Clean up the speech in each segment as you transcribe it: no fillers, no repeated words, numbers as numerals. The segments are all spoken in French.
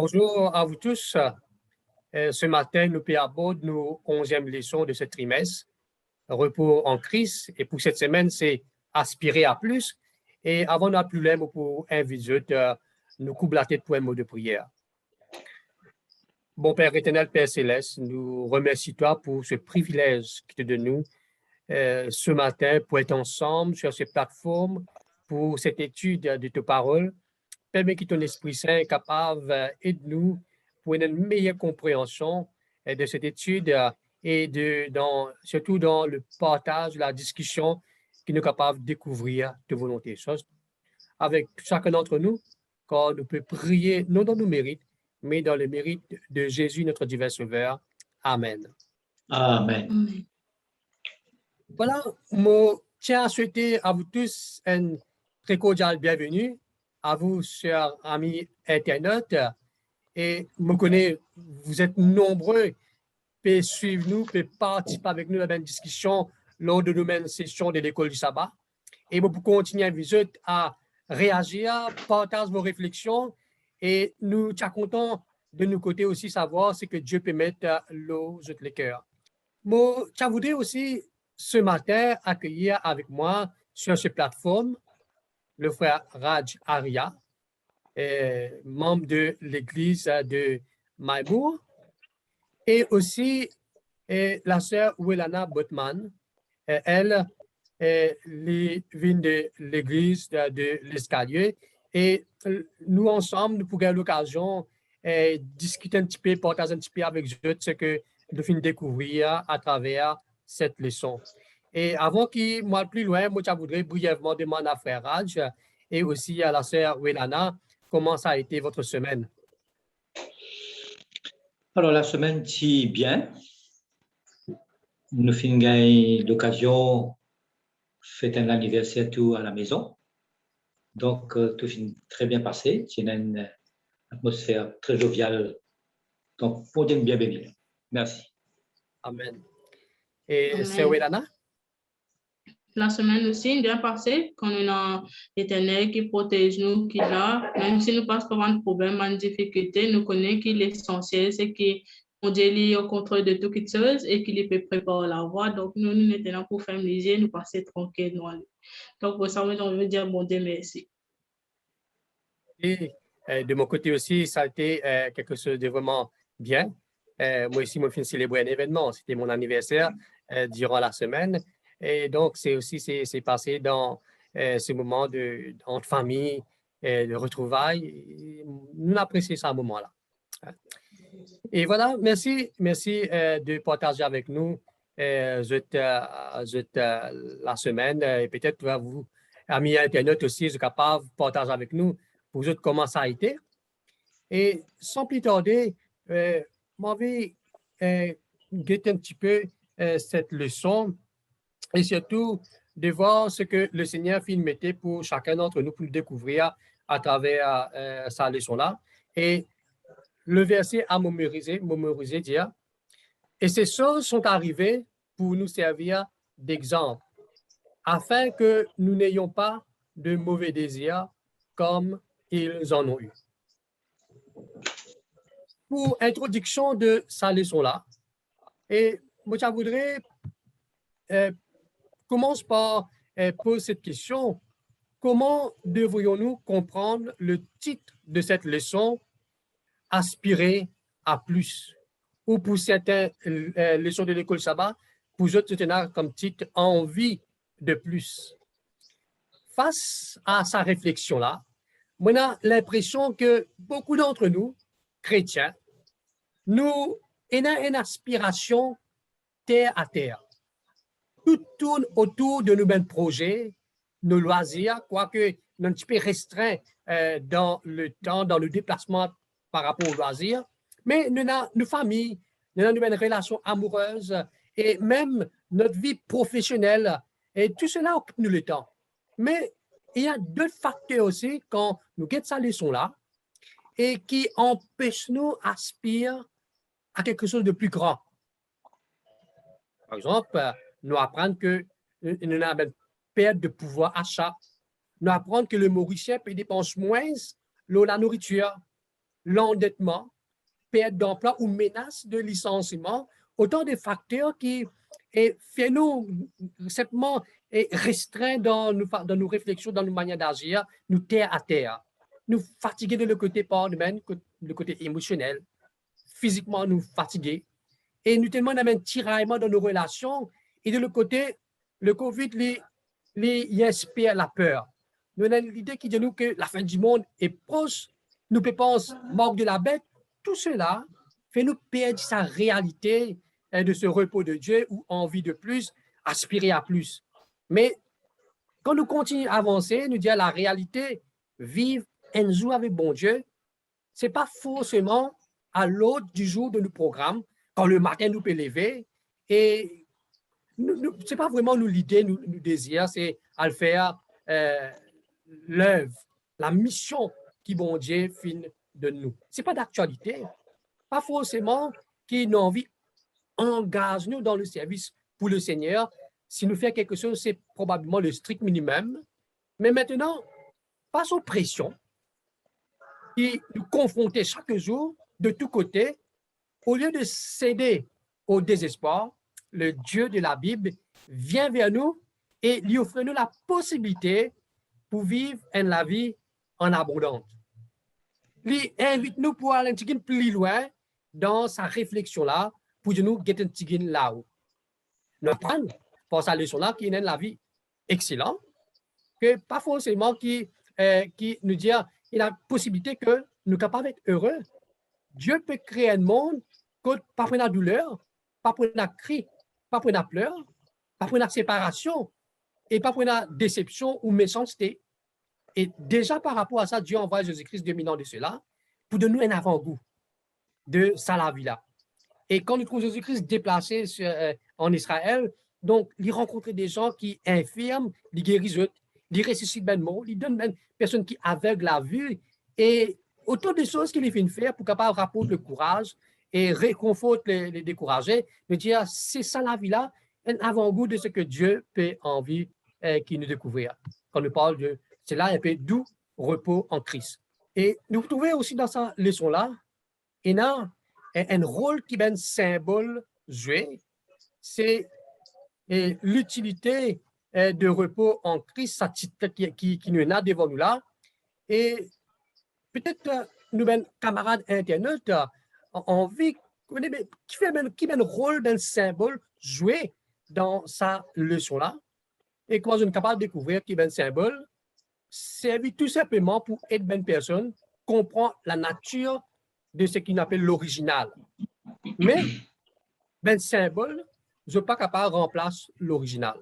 Bonjour à vous tous. Ce matin, nous abordons nos 11e leçons de ce trimestre, repos en Christ. Et pour cette semaine, c'est aspirer à plus. Et avant de plus loin, pour inviter, nous couper la tête pour un mot de prière. Bon Père éternel, Père céleste, nous remercions toi pour ce privilège que tu donnes nous ce matin pour être ensemble sur ces plateformes pour cette étude de tes paroles. Permets que ton Esprit Saint est capable d'aider-nous pour une meilleure compréhension de cette étude et surtout dans le partage, la discussion qui nous est capable de découvrir de volonté. Avec chacun d'entre nous, quand nous pouvons prier non dans nos mérites, mais dans le mérite de Jésus, notre divin Sauveur. Amen. Amen. Voilà, je tiens à souhaiter à vous tous une très cordiale bienvenue, à vous, chers amis internautes. Et je connais, vous êtes nombreux pour suivre nous, pour participer avec nous à la discussion lors de nos sessions de l'école du sabbat. Et vous pouvez continuer à réagir, partager vos réflexions. Et nous sommes contents de nous côté aussi savoir ce que Dieu peut mettre dans les cœurs. Je voudrais aussi ce matin accueillir avec moi sur cette plateforme le frère Raj Arya, membre de l'église de Maïbourg, et aussi la sœur Welana Botman. Elle vient de l'église de l'Escalier. Et nous ensemble, nous pourrons l'occasion de discuter un petit peu, partager un petit peu avec eux ce que nous finissons de découvrir à travers cette leçon. Et avant qu'il m'aille plus loin, moi, je voudrais brièvement demander à frère Raj et aussi à la sœur Welana comment ça a été votre semaine. Alors, la semaine, si bien, nous finissons l'occasion de fêter un anniversaire tout à la maison. Donc, tout finit très bien passé. C'est une atmosphère très joviale. Donc, pour dire bienvenue. Merci. Amen. Et sœur Welana? La semaine aussi, bien passée, quand on a l'Éternel qui protège nous, qui est là, même si nous passons par un problème, une difficulté, nous connaissons qu'il est essentiel, c'est qu'on Dieu au contrôle de toutes choses et qu'il peut préparer la voie. Donc, nous étions là pour faire léger, nous passer tranquille. Donc, pour ça, on veut dire bon Dieu merci. Et de mon côté aussi, ça a été quelque chose de vraiment bien. Moi aussi, je suis célébré un événement. C'était mon anniversaire durant la semaine. Et donc, c'est passé dans ce moment entre famille, de retrouvailles. Nous apprécions ça à ce moment-là. Et voilà, merci de partager avec nous la semaine. Et peut-être vous, amis internautes aussi, vous êtes capables de partager avec nous pour vous comment ça a été. Et sans plus tarder, m'avais guetté un petit peu cette leçon et surtout de voir ce que le Seigneur mettait pour chacun d'entre nous pour le découvrir à travers sa leçon-là. Et le verset à mémoriser dire « Et ces choses sont arrivées pour nous servir d'exemple, afin que nous n'ayons pas de mauvais désirs comme ils en ont eu. » Pour introduction de sa leçon-là, et moi, je voudrais commencer par poser cette question. Comment devrions-nous comprendre le titre de cette leçon, aspirer à plus? Ou pour certaines leçons de l'école sabbat, pour d'autres, c'est comme titre envie de plus. Face à sa réflexion-là, on a l'impression que beaucoup d'entre nous, chrétiens, nous avons une aspiration terre à terre. Tout tourne autour de nos projets, nos loisirs, quoique un petit peu restreint dans le temps, dans le déplacement par rapport aux loisirs, mais nous avons nos familles, nous avons une relation amoureuse et même notre vie professionnelle, et tout cela occupe nous le temps. Mais il y a d'autres facteurs aussi quand nous guettons cette leçon-là et qui empêchent nous d'aspirer à quelque chose de plus grand. Par exemple, nous apprendre que nous avons une perte de pouvoir achat. Nous apprendre que le Mauricien peut dépenser moins la nourriture. l'endettement, perte d'emploi ou menace de licenciement, autant de facteurs qui fait nous simplement restreindre dans nos réflexions, dans nos manières d'agir, nous terre à terre, nous fatiguer de le côté par nous-mêmes, le côté émotionnel, physiquement nous fatiguer, et nous tellement un tiraillement dans nos relations, et de l'autre côté, le COVID il inspire la peur. Nous avons l'idée qui dit nous que la fin du monde est proche, nous pensons manque de la bête, tout cela fait nous perdre sa réalité de ce repos de Dieu ou envie de plus, aspirer à plus. Mais quand nous continuons à avancer, nous dire la réalité, vivre un jour avec bon Dieu, ce n'est pas forcément à l'autre du jour de nos programmes, quand le matin nous peut lever, et ce n'est pas vraiment nous l'idée, nous désir, c'est à le faire l'œuvre, la mission qui bon Dieu fin de nous. Ce n'est pas d'actualité, pas forcément qui nous envie engage-nous dans le service pour le Seigneur. Si nous faisons quelque chose, c'est probablement le strict minimum. Mais maintenant, face aux pressions qui nous confrontent chaque jour de tous côtés, au lieu de céder au désespoir, le Dieu de la Bible vient vers nous et lui offre nous la possibilité pour vivre la vie en abondance. Il invite nous pour aller un petit peu plus loin dans sa réflexion-là, pour nous get un petit peu là-haut. Nous apprenons par sa leçon-là qui est la vie excellente, que pas forcément qui nous dit il a la possibilité que nous sommes capables d'être heureux. Dieu peut créer un monde pas pour la douleur, pas pour la cri, pas pour la pleurs, pas pour la séparation et pas pour la déception ou méchanceté. Et déjà par rapport à ça, Dieu envoie Jésus-Christ 2000 ans de cela pour donner nous un avant-goût de sa vie-là. Et quand nous trouvons Jésus-Christ déplacé en Israël, donc il rencontrait des gens qui infirment, ils guérissent, ils ressuscitent ben mort, ils donnent ben personnes qui aveuglent la vue et autant de choses qu'il fait faire pour capable rapporter le courage et réconforter les découragés, de dire c'est ça la vie-là, un avant-goût de ce que Dieu peut envie qu'il nous découvrir. Quand nous parlons de c'est là un peu doux repos en Christ. Et nous trouvons aussi dans cette leçon-là, il y a un rôle qui est un symbole joué, c'est l'utilité de repos en Christ, ça qui nous est là devant nous là. Et peut-être nous, ben, camarades internautes, on vit qui a un rôle d'un symbole joué dans sa leçon-là. Et comment je suis capable de découvrir qui est un symbole, servi tout simplement pour être une personne, comprend la nature de ce qu'on appelle l'original. Mais, ben symbole, je ne suis pas capable de remplacer l'original.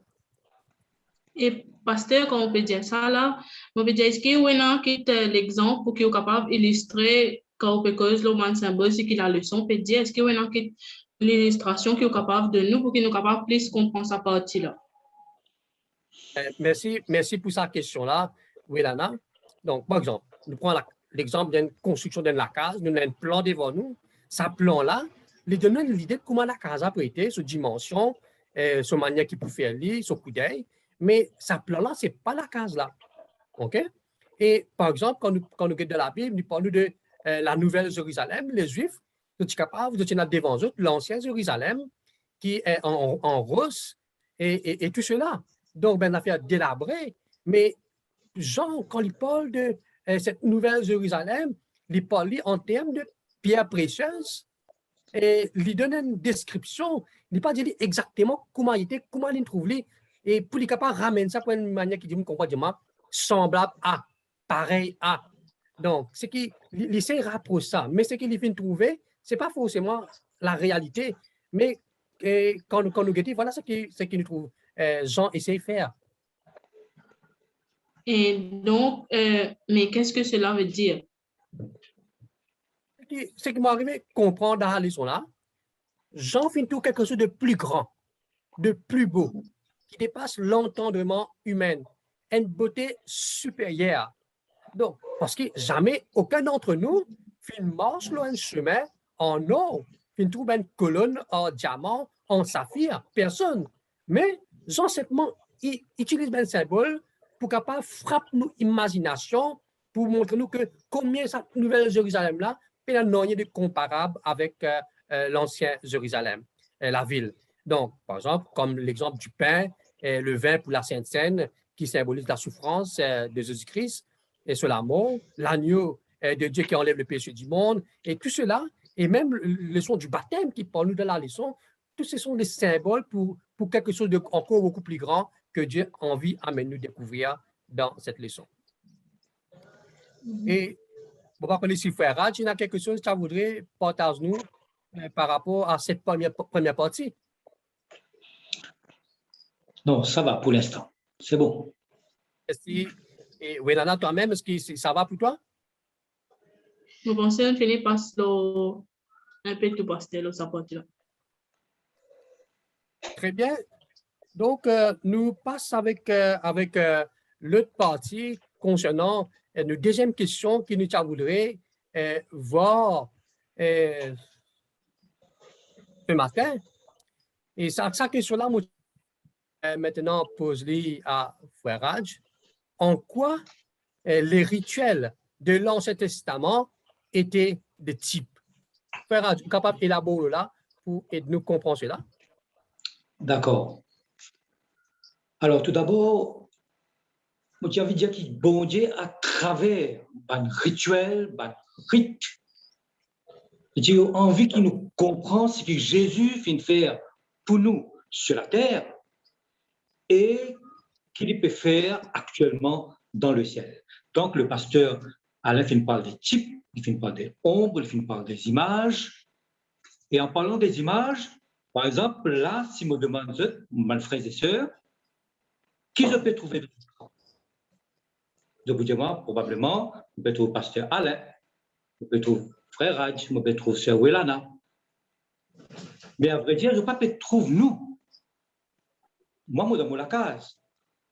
Et pasteur, quand on peut dire ça là, on peut dire est-ce qu'il y a l'exemple pour qu'il soit capable d'illustrer quand on peut causer le symbole, c'est qu'il a leçon, on peut dire est-ce qu'il y a l'illustration qui est capable de nous pour qu'il nous capable plus comprendre sa partie-là? Merci pour sa question-là, Wélana. Donc, par exemple, nous prenons l'exemple d'une construction d'une case, nous avons un plan devant nous. Ce plan-là, il donne l'idée de comment la case a été, sa dimension, sa manière qu'il peut faire lire, son coup d'œil. Mais ce plan-là, ce n'est pas la case-là. OK? Et par exemple, quand nous regardons de la Bible, nous parlons de la Nouvelle Jérusalem, les Juifs, nous sommes capables de tenir devant eux l'ancien Jérusalem qui est en rose et tout cela. Donc, ben, l'affaire délabrée. Mais Jean, quand il parle de cette Nouvelle Jérusalem, il parle en termes de pierres précieuses et il donne une description. Il n'a pas dit exactement comment il était, comment il trouve. Et pour les capables de ramener ça pour une manière qui dit complètement semblable à, pareil à. Donc, c'est qu'il essaie de rapprocher ça. Mais ce qu'il vient trouver, ce n'est pas forcément la réalité. Mais quand nous regardons, voilà ce qu'il nous trouve. Jean essaie de faire. Et donc, mais qu'est-ce que cela veut dire? Ce qui m'est arrivé à comprendre dans la leçon-là, Jean fait tout quelque chose de plus grand, de plus beau, qui dépasse l'entendement humain, une beauté supérieure. Donc, parce que jamais aucun d'entre nous fait une marche sur un chemin en or, fait trouve une colonne en diamant, en saphir, personne. Mais Jean simplement utilise un symbole pour capable frapper nos imaginations, pour montrer nous que combien cette Nouvelle Jérusalem-là il n'y a rien de comparable avec l'ancien Jérusalem, la ville. Donc, par exemple, comme l'exemple du pain et le vin pour la Sainte Seine, qui symbolise la souffrance de Jésus-Christ et sur la mort, l'agneau de Dieu qui enlève le péché du monde, et tout cela, et même le son du baptême qui parle nous de la leçon, tous ces sont des symboles pour quelque chose d'encore beaucoup plus grand que Dieu a envie de nous découvrir dans cette leçon. Et on va parler si frère Raj, il y a quelque chose que tu voudrais partager nous par rapport à cette première partie? Non, ça va pour l'instant. C'est bon. Et Wenana, toi-même, est-ce que ça va pour toi? Je pense qu'on finit par un peu tout pastel, ça partie là. Très bien. Donc, nous passons avec l'autre partie concernant une deuxième question que nous voudrions voir ce matin. Et cette question-là, maintenant, pose-les à Frère Raj. En quoi les rituels de l'Ancien Testament étaient de type? Frère Raj, capable d'élaborer là pour nous comprendre cela? D'accord. Alors, tout d'abord, j'ai envie de dire qu'il bon Dieu à travers un rituel, un rite. J'ai envie qu'il nous comprenne ce que Jésus vient faire pour nous sur la terre et qu'il peut faire actuellement dans le ciel. Donc, le pasteur Alain il parle des types, il parle des ombres, il parle des images. Et en parlant des images, par exemple, là, si me demande, mes frères et sœurs, qui je peux trouver dans le camp? Je vous dis, moi, probablement, je peux trouver pasteur Alain, je peux trouver frère Raj, je peux trouver sœur Welana. Mais à vrai dire, je ne peux pas trouver nous. Moi, dans la case.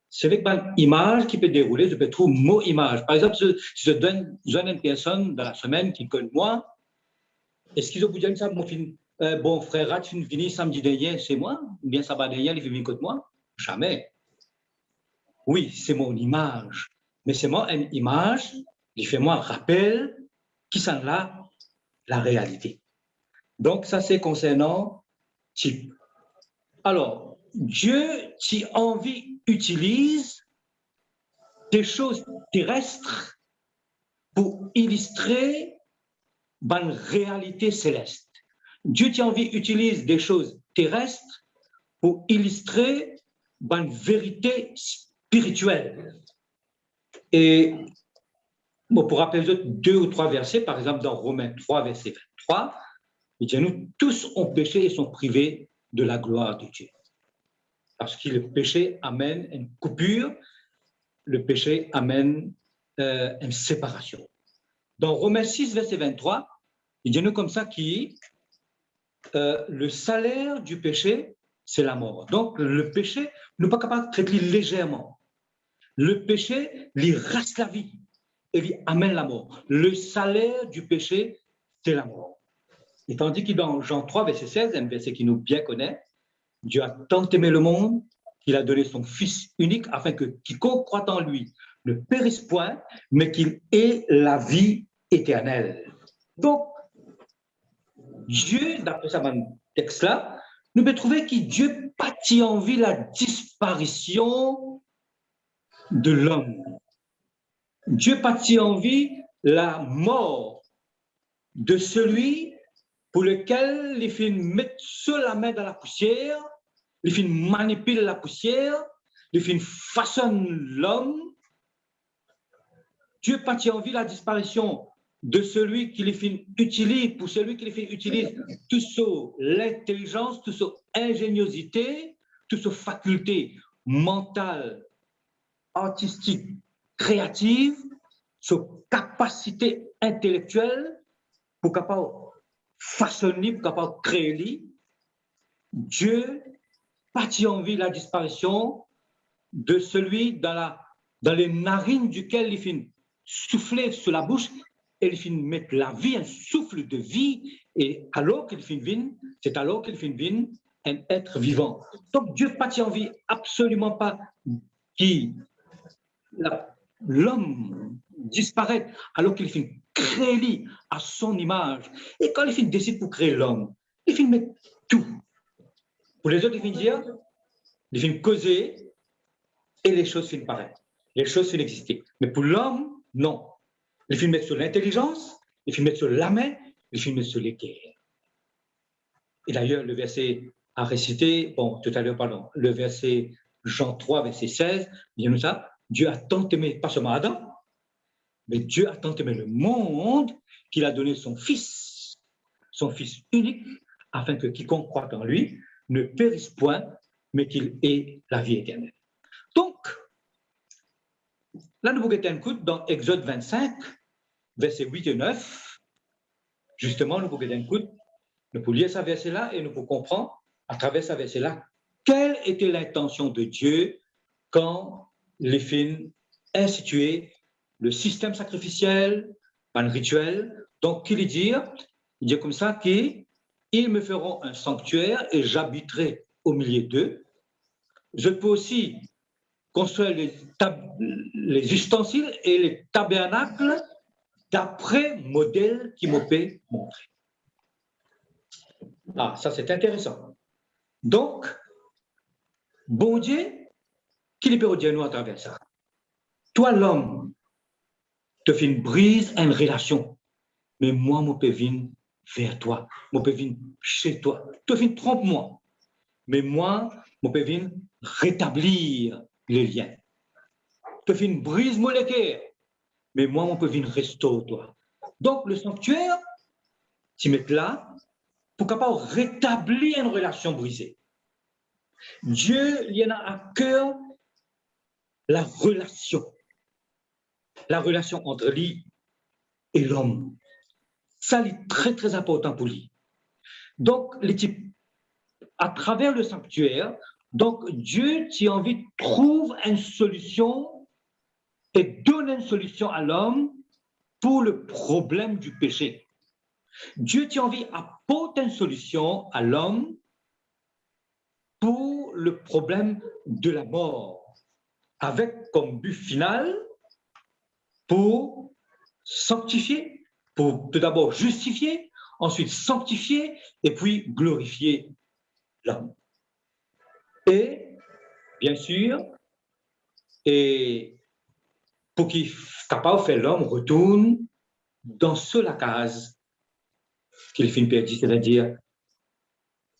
C'est avec une image qui peut dérouler, je peux trouver mon image. Par exemple, si je donne une personne dans la semaine qui connaît moi, est-ce qu'ils ont vous dire ça, mon film, bon frère Raj, il venu samedi dernier chez moi, ou bien sabbat dernier, il est venu contre moi? Jamais. Oui, c'est mon image, mais c'est moi une image qui fait moi un rappel qui s'en là la réalité. Donc, ça, c'est concernant type. Alors, Dieu, qui envie, utilise des choses terrestres pour illustrer une réalité céleste. Dieu, qui envie, utilise des choses terrestres pour illustrer une vérité spirituelle. Et bon, pour rappeler 2 ou 3 versets, par exemple dans Romains 3, verset 23, il dit, nous tous ont péché et sont privés de la gloire de Dieu. Parce que le péché amène une coupure, le péché amène une séparation. Dans Romains 6, verset 23, il dit nous comme ça le salaire du péché, c'est la mort. Donc, le péché, nous ne sommes pas capables de traiter légèrement. Le péché, il reste la vie et il amène la mort. Le salaire du péché, c'est la mort. Et tandis que dans Jean 3, verset 16, un verset qui nous bien connaît, Dieu a tant aimé le monde qu'il a donné son Fils unique afin que quiconque croit en lui ne périsse point, mais qu'il ait la vie éternelle. Donc, Dieu, d'après ce texte-là, nous pouvons trouver que Dieu pâtit en vie la disparition de l'homme. Dieu pâtit en vie la mort de celui pour lequel il fait mettre seul la main dans la poussière, il fait manipuler la poussière, il fait façonne l'homme. Dieu pâtit en vie la disparition de celui qui les fait utilise, pour celui qui les fait utilise tout ce l'intelligence, toute cette ingéniosité, toute cette faculté mentale, artistique, créative, cette capacité intellectuelle pour capable façonner, pour capable créer. Dieu pâtit en vie la disparition de celui dans les narines duquel il fait souffler sur la bouche et il fait mettre la vie, un souffle de vie, et alors qu'il fait vivre, c'est alors qu'il fait vivre un être vivant. Donc Dieu pâtit en vie absolument pas qui l'homme disparaître, alors qu'il fait créer à son image. Et quand il décide pour créer l'homme, il fait mettre tout. Pour les autres, il fait dire, il fait causer, et les choses finissent paraître. Les choses finissent exister. Mais pour l'homme, non. Il fait mettre sur l'intelligence, il fait mettre sur la main, il fait mettre sur les guerres. Et d'ailleurs, le verset à réciter, bon, tout à l'heure, pardon, le verset Jean 3, verset 16, dit nous ça, Dieu a tant aimé, pas seulement Adam, mais Dieu a tant aimé le monde qu'il a donné son Fils unique, afin que quiconque croit en lui ne périsse point, mais qu'il ait la vie éternelle. Donc, là, nous pouvons écouter dans Exode 25, versets 8 et 9, justement, nous pouvons écouter, nous pouvons lire ce verset-là et nous pouvons comprendre, à travers ce verset-là, quelle était l'intention de Dieu quand les films instituaient le système sacrificiel, un rituel. Donc, il dit comme ça qu'ils me feront un sanctuaire et j'habiterai au milieu d'eux. Je peux aussi construire les ustensiles et les tabernacles d'après modèle qui m'a fait montrer. Ah, ça c'est intéressant. Donc, bon Dieu, qui peut dire nous à travers ça? Toi, l'homme, te fais une brise une relation, mais moi, je peux venir vers toi, je peux venir chez toi. Tu fais trompe-moi, mais moi, je peux venir rétablir les liens. Tu fais une brise moléculaire, mais moi, je peux venir restaurer toi. Donc, le sanctuaire, tu mets là pour capable rétablir une relation brisée. Dieu, il y en a à cœur la relation entre lui et l'homme. Ça, c'est très, très important pour lui. Donc, à travers le sanctuaire, donc Dieu, tu as envie de trouver une solution et donner une solution à l'homme pour le problème du péché. Dieu, tu as envie d'apporter une solution à l'homme pour le problème de la mort, avec comme but final pour sanctifier, pour tout d'abord justifier, ensuite sanctifier et puis glorifier l'homme. Et, bien sûr, et pour qu'il soit capable de faire l'homme retourne dans la case qu'il finit perdu, c'est-à-dire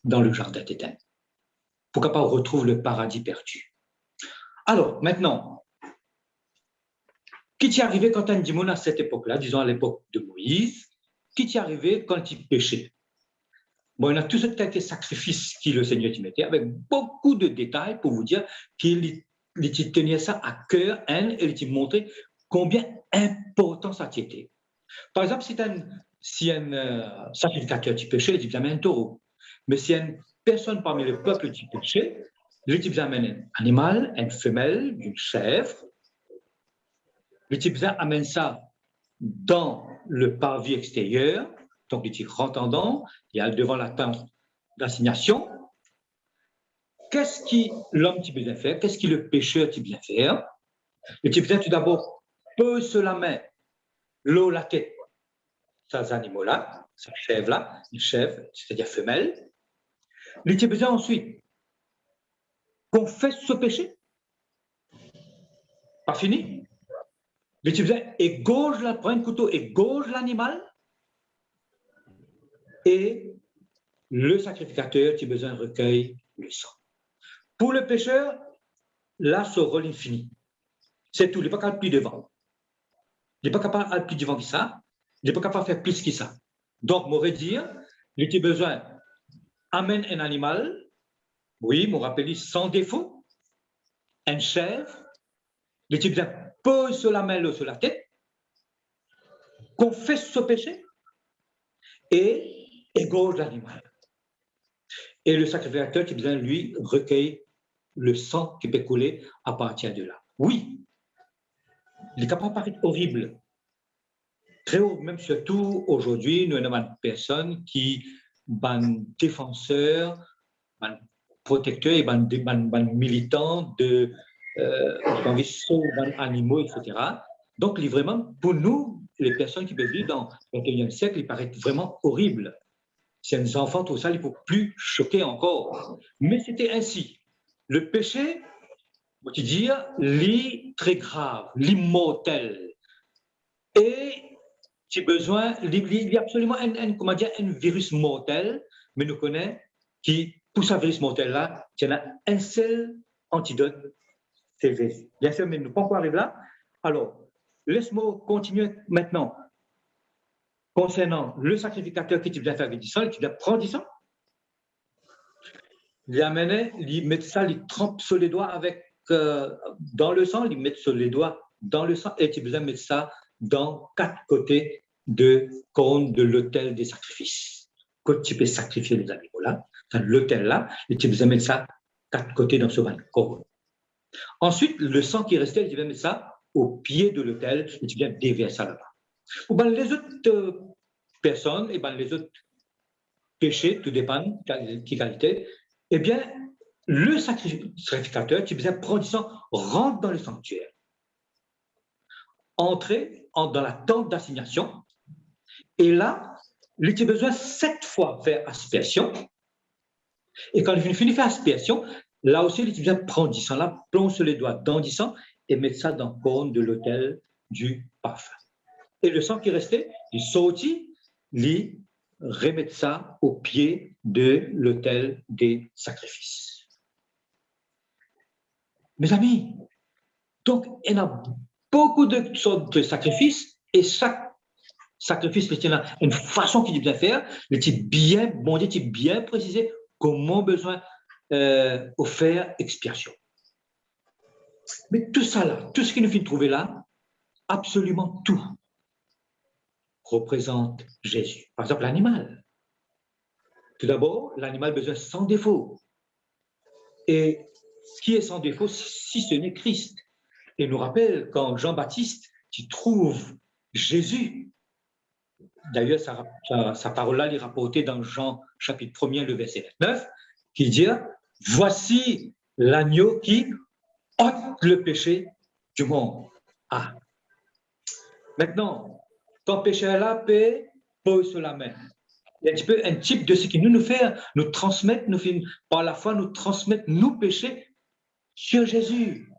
dans le jardin d'Éden, pour qu'il retrouve le paradis perdu. Alors, maintenant, qu'est-ce qui est arrivé quand on dit à cette époque-là, disons à l'époque de Moïse, qu'est-ce qui est arrivé quand il péchait? Bon, il y a tout ce quelques sacrifices que le Seigneur y mettait, avec beaucoup de détails pour vous dire qu'il tenait ça à cœur, et il montrait combien important ça était. Par exemple, si un sacrificateur qui péchait, il amène un taureau. Mais si une personne parmi le peuple qui péchait, il amène un animal, une femelle, une chèvre. Le amène ça dans le parvis extérieur. Donc, il rentre dedans, il y a devant la tente d'assignation. Qu'est-ce que l'homme qui besoin faire? Qu'est-ce que le pécheur qui besoin faire? Le type besoin tout d'abord pose la main, l'eau, la tête, ces animaux-là, cette chèvre-là, une chèvre, c'est-à-dire femelle. Le type besoin ensuite confesse ce péché. Pas fini. Le type besoin égorge, prend un couteau, égorge l'animal. Et le sacrificateur qui besoin recueille le sang. Pour le pécheur, là, ce rôle est fini. C'est tout. Il n'est pas capable de plus devant. Il n'est pas capable de plus devant que ça. Il n'est pas capable de faire plus que ça. Donc, on va dire, il a besoin amène un animal, oui, me rappelle sans défaut, une chèvre, il a besoin pose sur la main, sur la tête, confesse ce péché et égorge l'animal. Et le sacrificateur qui besoin, lui, recueille le sang qui peut couler à partir de là. Oui, il est capable de paraître horrible. Très haut, même surtout aujourd'hui, nous avons une personne qui est défenseur, protecteur et militant de animaux, etc. Donc, vraiment, pour nous, les personnes qui peuvent vivre dans le 21e siècle, il paraît vraiment horrible. Si un enfant, tout ça, il ne faut plus choquer encore. Mais c'était ainsi. Le péché, on peut dire, est très grave, l'immortel. Et tu as besoin, il y a absolument un virus mortel, mais nous connaissons qui, pour ce virus mortel-là, il y en a un seul antidote, c'est Jésus. Bien sûr, mais nous ne pouvons pas arriver là. Alors, laisse-moi continuer maintenant. Concernant le sacrificateur qui vient faire avec du sang, qui vient prendre du sang, il amène, il met ça, il trempe sur les doigts avec, dans le sang, il met sur les doigts dans le sang, et tu viens mettre ça dans 4 côtés de cône de l'autel des sacrifices. Quand tu peux sacrifier les animaux là, dans l'autel là, et tu viens mettre ça 4 côtés dans ce cône. Ensuite, le sang qui restait, tu viens mettre ça au pied de l'autel, et tu viens déverser ça là-bas. Ou bien les autres personnes, et bien les autres péchés, tout dépend de qui qualité, eh bien, le sacrificateur, qui vient prendre du sang, rentre dans le sanctuaire. Entrer dans la tente d'assignation, et là, il a besoin 7 fois faire aspersion. Et quand il finit de faire aspersion, là aussi, il vient prendre du sang, là, plonge les doigts dans du sang et mettre ça dans le cône de l'autel du parfum. Et le sang qui restait, il sortit, il remet ça au pied de l'autel des sacrifices. Mes amis, donc il y a beaucoup de sortes de sacrifices et chaque sacrifice, il y a une façon qu'il doit faire, il est bien, bon Dieu, il est bien précisé comment besoin faire expiation. Mais tout ça là, tout ce qu'il nous fait trouver là, absolument tout représente Jésus. Par exemple, l'animal. Tout d'abord, l'animal a besoin sans défaut. Et qui est sans défaut si ce n'est Christ? Et nous rappelle quand Jean-Baptiste qui trouve Jésus, d'ailleurs sa parole-là est rapportée dans Jean chapitre 1er, le verset 29, qui dit « Voici l'agneau qui ôte le péché du monde. » Ah. Maintenant, quand péché est là, paix, pose sur la main. Il y a un type de ce qui nous fait, nous transmettre, par la foi, nous transmettre nos péchés sur Jésus.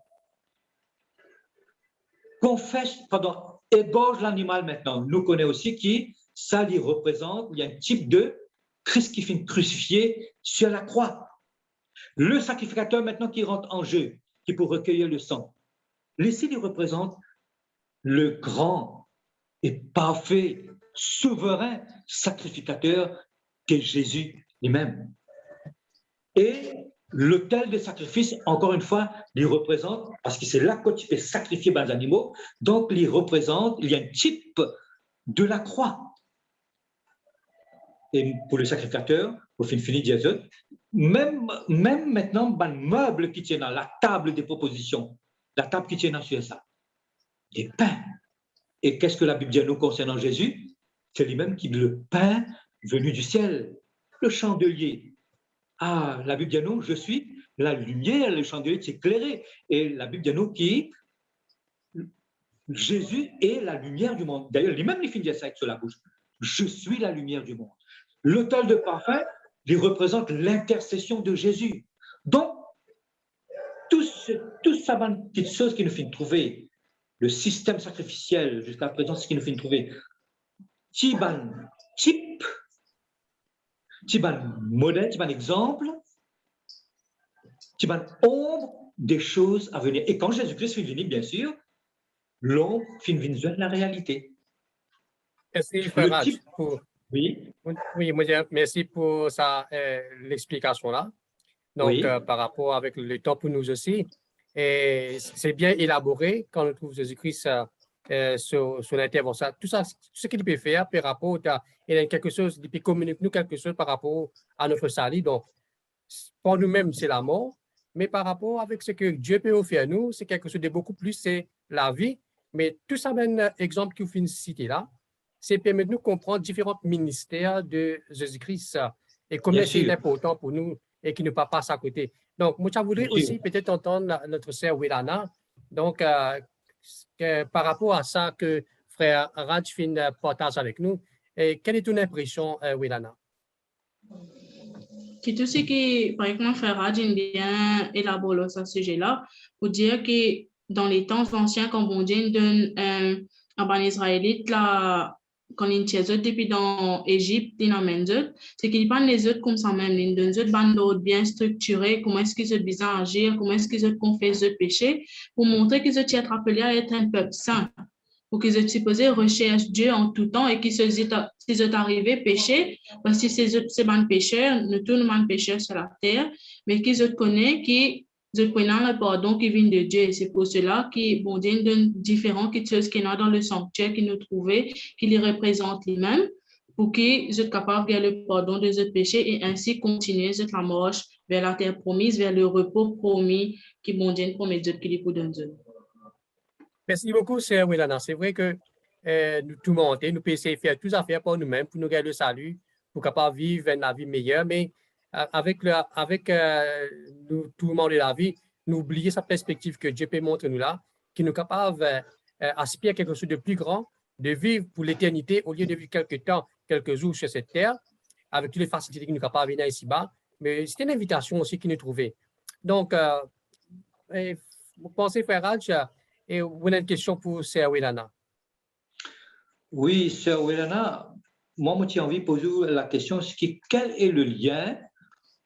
Confesse, pardon, égorge l'animal maintenant. Nous connaissons aussi qui, ça lui représente, il y a un type de Christ qui finit crucifié sur la croix. Le sacrificateur maintenant qui rentre en jeu, qui pour recueillir le sang. Ici, il représente le grand et parfait, souverain sacrificateur qu'est Jésus lui-même. Et l'autel de sacrifice, encore une fois, il représente, parce que c'est là que tu peux sacrifier les animaux, donc il représente, il y a un type de la croix. Et pour le sacrificateur, au finir Dieu, même maintenant, le meuble qui tient dans la table des propositions, la table qui tient sur ça, des pains. Et qu'est-ce que la Bible dit à nous concernant Jésus? C'est lui-même qui est le pain venu du ciel, le chandelier. Ah, la Bible dit à nous, je suis la lumière, le chandelier s'est éclairé. Et la Bible dit à nous qui Jésus est la lumière du monde. D'ailleurs, lui-même, il finit ça avec sur la bouche. Je suis la lumière du monde. L'autel de parfum, il représente l'intercession de Jésus. Donc, tout ça, petites choses qui nous fait trouver, le système sacrificiel jusqu'à présent, ce qui nous fait trouver, Tiban type, Tiban modèle, Tiban exemple, Tiban ombre des choses à venir. Et quand Jésus-Christ finit venir, bien sûr, l'ombre finit venir la réalité. Merci, Frère type... Oui. Oui, merci pour l'explication là. Donc, oui. Par rapport avec le temps pour nous aussi, et c'est bien élaboré quand on trouve Jésus-Christ sur l'intervention. Tout ça, ce qu'il peut faire par rapport à il y a quelque chose, il peut communiquer nous quelque chose par rapport à notre salut. Donc, pour nous-mêmes, c'est la mort, mais par rapport avec ce que Dieu peut offrir à nous, c'est quelque chose de beaucoup plus, c'est la vie. Mais tout ça, un exemple que vous finissez de citer là, c'est permettre de nous comprendre différents ministères de Jésus-Christ et combien c'est important pour nous et qui ne pas passer à côté. Donc, moi, je voudrais aussi peut-être entendre notre sœur Wilana. Donc, par rapport à ça que frère Raj partage avec nous, quelle est ton impression, Wilana? Tout ce qui, par exemple, frère Raj bien élaboré sur ce sujet-là pour dire que dans les temps anciens, quand bon Dieu donne à ban israélite là, quand ils sont depuis dans Égypte, ils amènent eux, c'est qu'ils prennent les autres comme ça même, ils donnent eux bande d'ordre bien structuré, comment est-ce qu'ils ont besoin d'agir, comment est-ce qu'ils ont confessé eux péché, pour montrer qu'ils ont été appelés à être un peuple saint. Pour qu'ils soient supposés rechercher Dieu en tout temps et qu'ils sont arrivés pécher, parce que ces bons pécheurs, nous tous nous pécheurs sur la terre, mais qu'ils se connaissent, qu'ils se prennent le pardon qui vient de Dieu. Et c'est pour cela que bon Dieu donne différentes choses qu'il y a dans le sanctuaire qu'il nous trouvait, qui les représentent lui-même, pour qu'ils soient capables de gagner le pardon de leurs péchés et ainsi continuer cette la marche vers la terre promise, vers le repos promis qui bon Dieu promet Dieu qu'il pour donner. Merci beaucoup, Sœur Wilana. C'est vrai que nous tout monter, nous pouvons essayer de faire tout à faire pour nous-mêmes, pour nous gagner le salut, pour capable vivre une vie meilleure, mais avec nous, tout le monde de la vie, nous oublier sa perspective que Dieu peut montrer nous là, qui nous capable aspirer à quelque chose de plus grand, de vivre pour l'éternité au lieu de vivre quelques temps, quelques jours sur cette terre, avec toutes les facilités que nous sommes capables de venir ici-bas. Mais c'était une invitation aussi qui nous trouvait. Donc, vous pensez, frère Raj, et vous avez une question pour Sœur Wilana? Oui, Sœur Wilana, moi, j'ai envie de poser la question, quel est le lien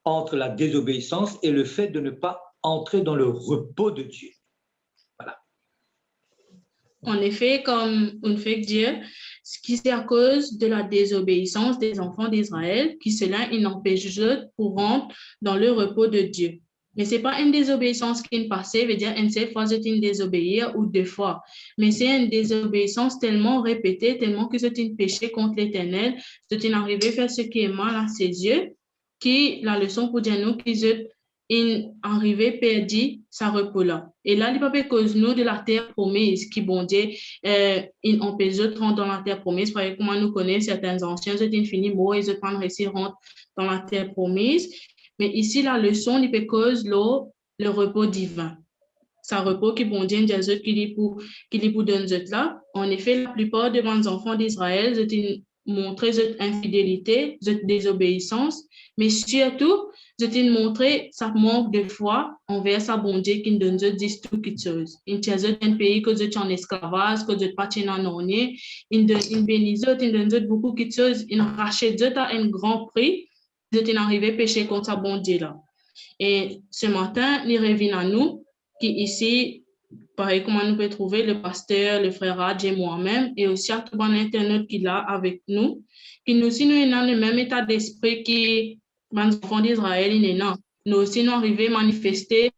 entre la désobéissance et le fait de ne pas entrer dans le repos de Dieu? Voilà. En effet, comme on fait dire, ce qui c'est à cause de la désobéissance des enfants d'Israël, qui cela, ils n'empêchent pour rentrer dans le repos de Dieu. Mais ce n'est pas une désobéissance qui est passée, veut dire une seule fois c'est une désobéir ou deux fois. Mais c'est une désobéissance tellement répétée, tellement que c'est un péché contre l'Éternel, c'est une arrivée à faire ce qui est mal à ses yeux, qui la leçon pour dire nous qu'ils sont arrivé perdu sa repos là. Et là, il n'y a pas cause nous de la terre promise qui bon Dieu, ils empêchent de rentrer dans la terre promise. Parce que comment nous connaissons certains anciens, c'est infini mot, ils ne pas réussir à rentrer dans la terre promise. Mais ici, la leçon, il peut cause le repos divin. Sa repos qui bon Dieu, qui lui pour donner là. En effet, la plupart de mes enfants d'Israël, ils montré cette infidélité, cette désobéissance, mais surtout, ils montré sa manque de foi envers sa bon Dieu qui nous donne tout quelque chose. Il y a un pays que vous êtes en esclavage, que vous êtes pas en ornier, il bénit, il donne beaucoup de choses, il rachète à un grand prix, vous êtes arrivé à pécher contre sa bon Dieu là. Et ce matin, il revient à nous, qui ici, pareil, comment nous pouvons trouver le pasteur, le frère Raj et moi-même, et aussi à tout le internet qu'il a avec nous, qui nous aussi, nous sommes dans le même état d'esprit que les enfants d'Israël, nous aussi, nous arrivons à manifester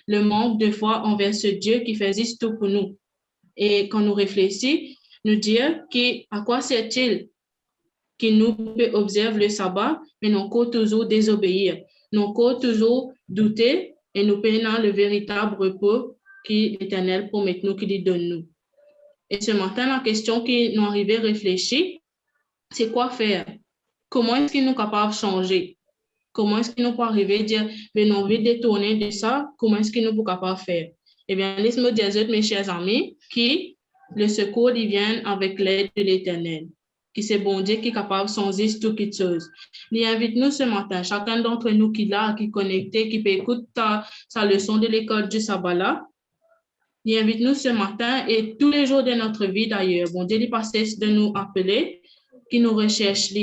le manque de foi envers ce Dieu qui fait tout pour nous. Et quand nous réfléchissons, nous dire à quoi sert-il que nous peut observer le sabbat, mais nous pouvons toujours désobéir. Nous pouvons toujours douter et nous perdons le véritable repos qui l'Éternel promet nous, qu'il donne nous. Et ce matin, la question qui nous arrive à réfléchir, c'est quoi faire? Comment est-ce qu'il nous capable de changer? Comment est-ce qu'il nous peut arriver à dire, mais nous envie de détourner de ça, comment est-ce qu'il nous peut capable de faire? Eh bien, laisse-moi dire, mes chers amis, qui le secours, il vient avec l'aide de l'Éternel, qui c'est bon Dieu qui est capable de changer toutes choses. Il invite nous ce matin, chacun d'entre nous qui est là, qui est connecté, qui peut écouter sa leçon de l'école du sabbat là. Il invite nous ce matin et tous les jours de notre vie d'ailleurs. Bon Dieu, il passe de nous appeler, qui nous recherche,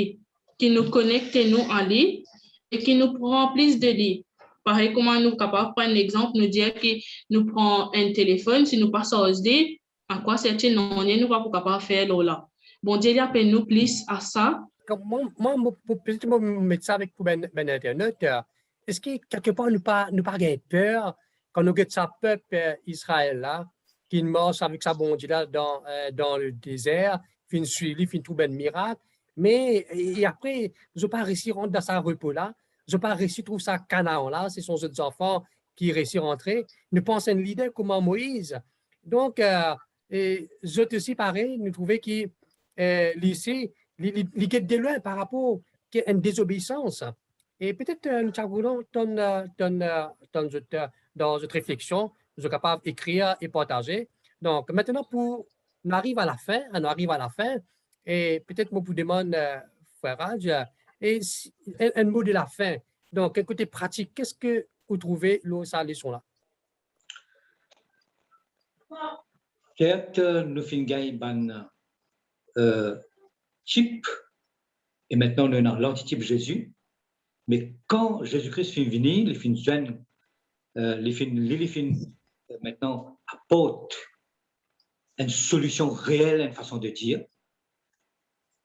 qui nous connecte nous à lui et qui nous remplisse de lui. Pareil, comment nous sommes capables de prendre un exemple, nous dire que nous prenons un téléphone, si nous passons à dire, à quoi c'est-il non, nous ne sommes pas capables de faire là. Bon Dieu, il appelle nous plus à ça. Moi, peut-être me mettre ça avec pour Internet. Est-ce que quelque part, nous pas peur quand nous regardons ce peuple Israël là, qui marche avec sa bon Dieu là dans le désert, fin suivi, fin tout ben miracle, mais et après, ils n'ont pas réussi à rentrer dans sa repos là, ils n'ont pas réussi à trouver sa Canaan là, ce sont les enfants qui réussissent à rentrer. Nous pensons à un leader comme Moïse. Donc, je aussi pareil, nous trouvons qu'il lycée, il est de loin par rapport à une désobéissance. Et peut-être nous avons dans notre réflexion, nous sommes capables d'écrire et partager. Donc, maintenant, on arrive à la fin, et peut-être moi, vous demande, Frère Raj, et un mot de la fin. Donc, un côté pratique, qu'est-ce que vous trouvez, sa leçon-là? Certes, nous finissons type, et maintenant nous avons l'antitype Jésus, mais quand Jésus-Christ finit venir, il finit jeune, il finit maintenant apporte une solution réelle, une façon de dire.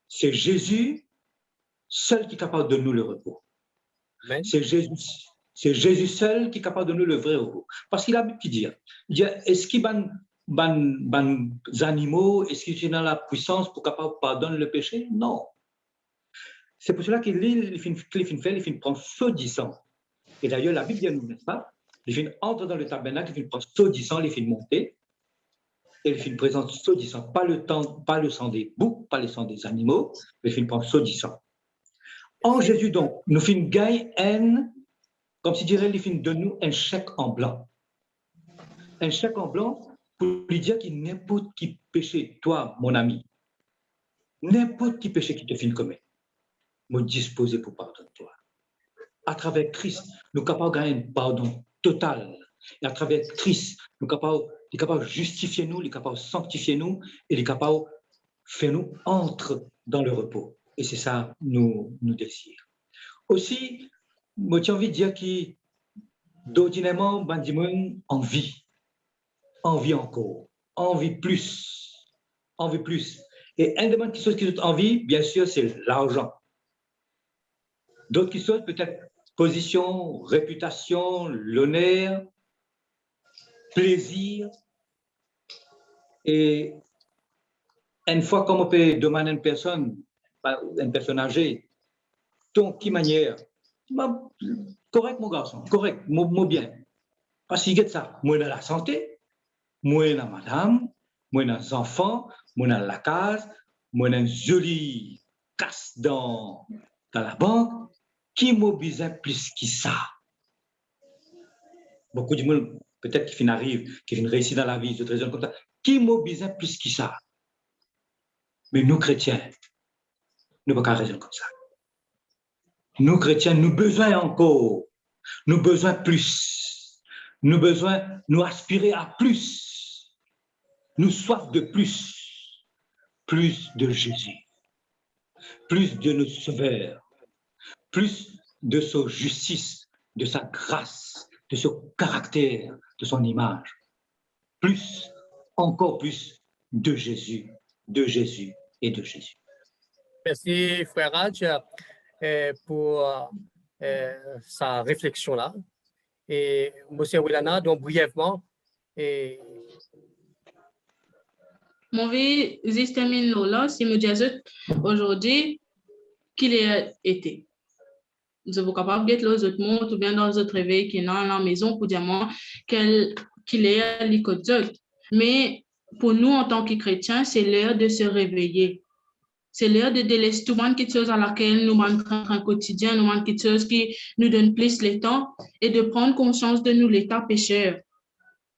C'est Jésus seul qui est capable de nous le repos. C'est Jésus seul qui est capable de nous le vrai repos. Parce qu'il a pu dire, est-ce qu'il les animaux, est-ce qu'ils sont dans la puissance pour capable de pardonner le péché? Non. C'est pour cela qu'il prend saudissant. Et d'ailleurs, la Bible nous dit pas, il entre dans le tabernacle, il prend saudissant, il monter, et il présente saudissant, pas le sang des boucs, pas le sang des animaux, mais il prend saudissant. En Jésus, donc, nous gagnons comme si dirait, il donne nous un chèque en blanc. Un chèque en blanc pour lui dire qu'il n'importe qui péché, toi, mon ami, n'importe qui péché qui te fin commettre, me disposer pour pardonner toi. À travers Christ, nous sommes capables de gagner un pardon total. Et à travers Christ, nous sommes capables de justifier nous, nous sommes capables de sanctifier nous, et nous sommes capables de faire nous entrer dans le repos. Et c'est ça nous désirons. Aussi, moi j'ai envie de dire que d'ordinairement, envie encore, envie plus. Et un des choses qui ont envie, bien sûr, c'est l'argent. D'autres choses, peut-être position, réputation, l'honneur, plaisir. Et une fois qu'on peut demander à une personne âgée, donc, qui manière? Correct, mon garçon, correct, moi bien. Parce qu'il y a ça, moi dans la santé, moi dans madame, moi dans les enfants, moi dans la case, moi dans une jolie casse dans la banque, qui mobilise plus que ça? Beaucoup de monde, peut-être qui arrive, qui réussit dans la vie, de raisons comme ça, qui mobilise plus que ça? Mais nous, chrétiens, nous n'avons pas raison comme ça. Nous, chrétiens, nous besoin encore, nous besoin plus, nous besoin, nous aspirer à plus, nous soif de plus de Jésus, plus de notre Sauveur, plus de sa justice, de sa grâce, de son caractère, de son image, encore plus de Jésus et de Jésus. Merci, Frère Raj, pour sa réflexion-là. Et M. Wilana, donc brièvement. Mon vie, termine là, si me disais aujourd'hui qu'il ait été. Nous sommes capables d'être les autres mondes ou bien dans notre réveil qui est dans la maison pour dire moi qu'il est à l'écoute. Mais pour nous, en tant que chrétiens, c'est l'heure de se réveiller. C'est l'heure de délaisser tout le monde quelque chose à laquelle nous manquons un quotidien, nous manquons quelque chose qui nous donne plus le temps et de prendre conscience de nous l'état pécheur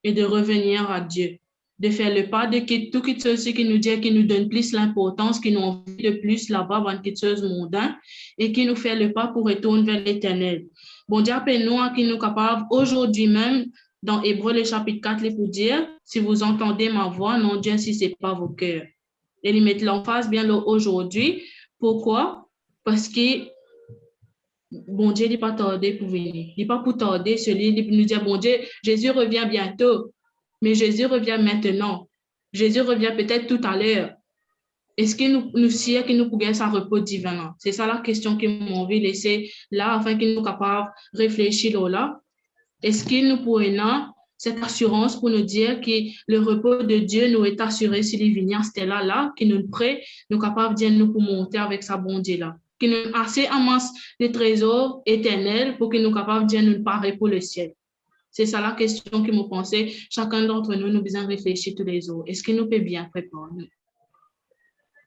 et de revenir à Dieu. De faire le pas de tout quelque chose qui nous dit, qui nous donne plus l'importance, qui nous envie de plus là-bas dans quelque chose mondain et qui nous fait le pas pour retourner vers l'Éternel. Bon Dieu, appelle-nous à qui nous capables aujourd'hui même dans Hébreux le chapitre 4, pour dire, si vous entendez ma voix, non Dieu, si ce n'est pas vos cœurs. Et ils mettent l'emphase bien là aujourd'hui. Pourquoi? Parce que bon Dieu n'est pas tardé pour venir. Il n'est pas pour tarder, celui qui nous dit, bon Dieu, Jésus revient bientôt. Mais Jésus revient maintenant. Jésus revient peut-être tout à l'heure. Est-ce que nous sied que nous pouvons sa repos divin? C'est ça la question que m'ont envie de laisser là, afin que nous soyons capables de réfléchir là. Est-ce que nous pourrions cette assurance pour nous dire que le repos de Dieu nous est assuré s'il vient, c'était là, qui nous prêt, nous capables de dire nous pour monter avec sa bonté là, qui nous assez amasse des trésors éternels pour que nous capables de dire nous parer pour le ciel. C'est ça la question que nous pensons. Chacun d'entre nous, nous besoin réfléchir tous les jours. Est-ce que nous pouvons bien préparer?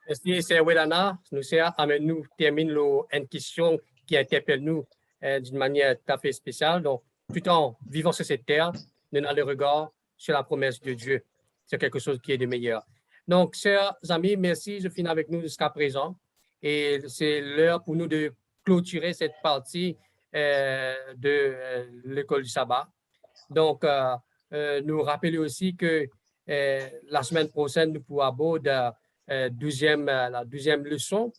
Merci, c'est Wilana. Nous terminons une question qui interpelle nous d'une manière tout à fait spéciale. Donc, tout en vivant sur cette terre, nous avons le regard sur la promesse de Dieu. c'est quelque chose qui est de meilleur. Donc, chers amis, merci, je finis avec nous jusqu'à présent. Et c'est l'heure pour nous de clôturer cette partie de l'école du sabbat. Donc, nous rappeler aussi que la semaine prochaine, nous pourrons aborder la 12e leçon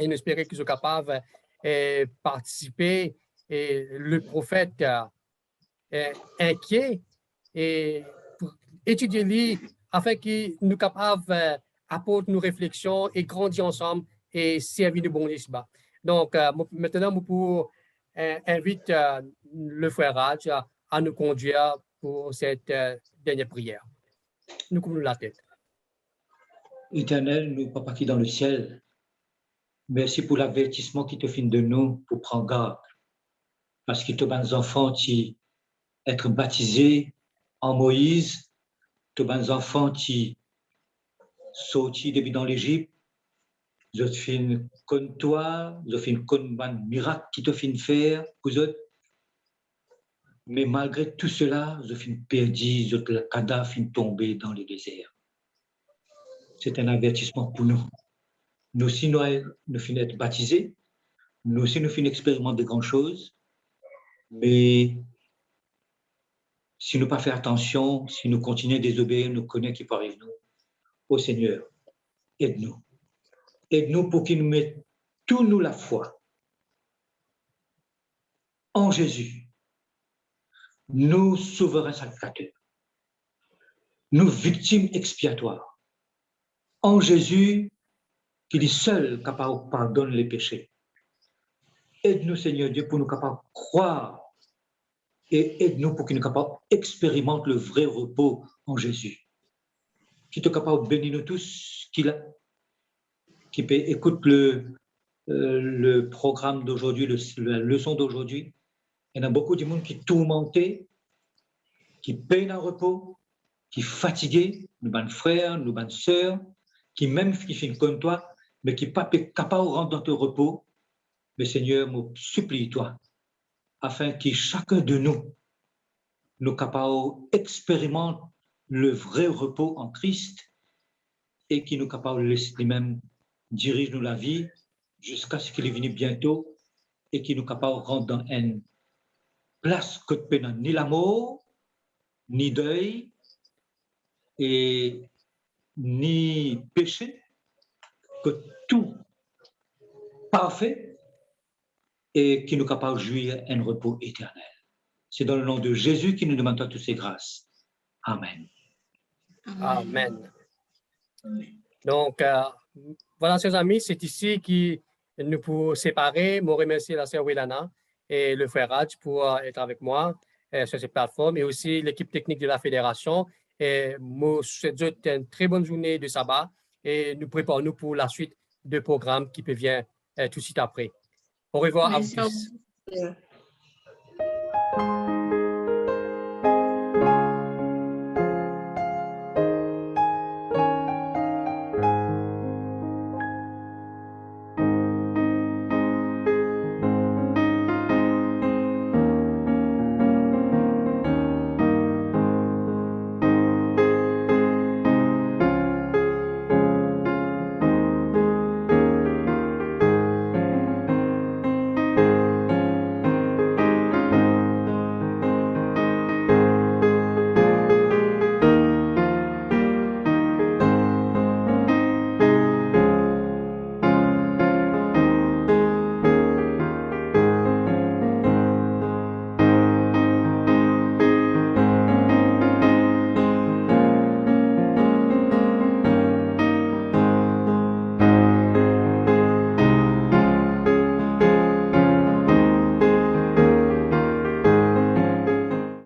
et nous espérons qu'ils sont capables de participer. Et le prophète inquiet et pour étudier lui afin que nous capables d'apporter nos réflexions et grandir ensemble et servir de bon isba. Donc, maintenant, nous pouvons inviter le frère Raj à nous conduire pour cette dernière prière. Nous couvrons la tête. Éternel, nous, Papa qui est dans le ciel, merci pour l'avertissement qui te fait de nous pour prendre garde. Parce que tous les enfants qui être baptisés en Moïse, tous les enfants qui sortis depuis dans l'Égypte, je fais comme toi, je fais comme un miracle qui te fait faire pour eux. Mais malgré tout cela, je fais perdu, le cadavre fin tombé dans le désert. C'est un avertissement pour nous. Nous aussi, nous finissons être baptisés. Nous aussi, nous finissons expérimenter de grandes choses. Mais si nous ne pas faire attention, si nous continuons à désobéir, nous connaissons qui peut arriver nous. Ô Seigneur, aide-nous. Aide-nous pour qu'il nous mette tout nous la foi en Jésus, nous souverains sacrificateurs, nous victimes expiatoires, en Jésus qui est seul capable de pardonner les péchés. Aide-nous, Seigneur Dieu, pour nous capables de croire et aide-nous pour qu'il nous capable d'expérimenter le vrai repos en Jésus. Qui te capable de bénir nous tous, qui peut écouter le programme d'aujourd'hui, la leçon d'aujourd'hui. Il y en a beaucoup de monde qui est tourmenté, qui peine un repos, qui est fatigué, nous, bonnes frères, nous, bonnes sœurs, qui même qui finissent comme toi, mais qui n'est pas capable de rentrer dans ton repos. Mais Seigneur, me supplie toi, afin que chacun de nous capables d'expérimenter le vrai repos en Christ et qui nous capables de laisser lui-même dirige nous la vie jusqu'à ce qu'il est venu bientôt et qui nous capables de rentrer dans une place que de ni la mort, ni deuil et ni péché, que tout parfait et qui nous capable de jouir un repos éternel. C'est dans le nom de Jésus qui nous demande toutes ces grâces. Amen. Amen. Donc, voilà, chers amis, c'est ici que nous pouvons séparer. Je remercie la sœur Wilana et le frère Raj pour être avec moi sur cette plateforme et aussi l'équipe technique de la Fédération. Et je souhaite une très bonne journée de sabbat et nous préparons pour la suite de programmes qui peut venir tout de suite après. Au revoir à vous tous.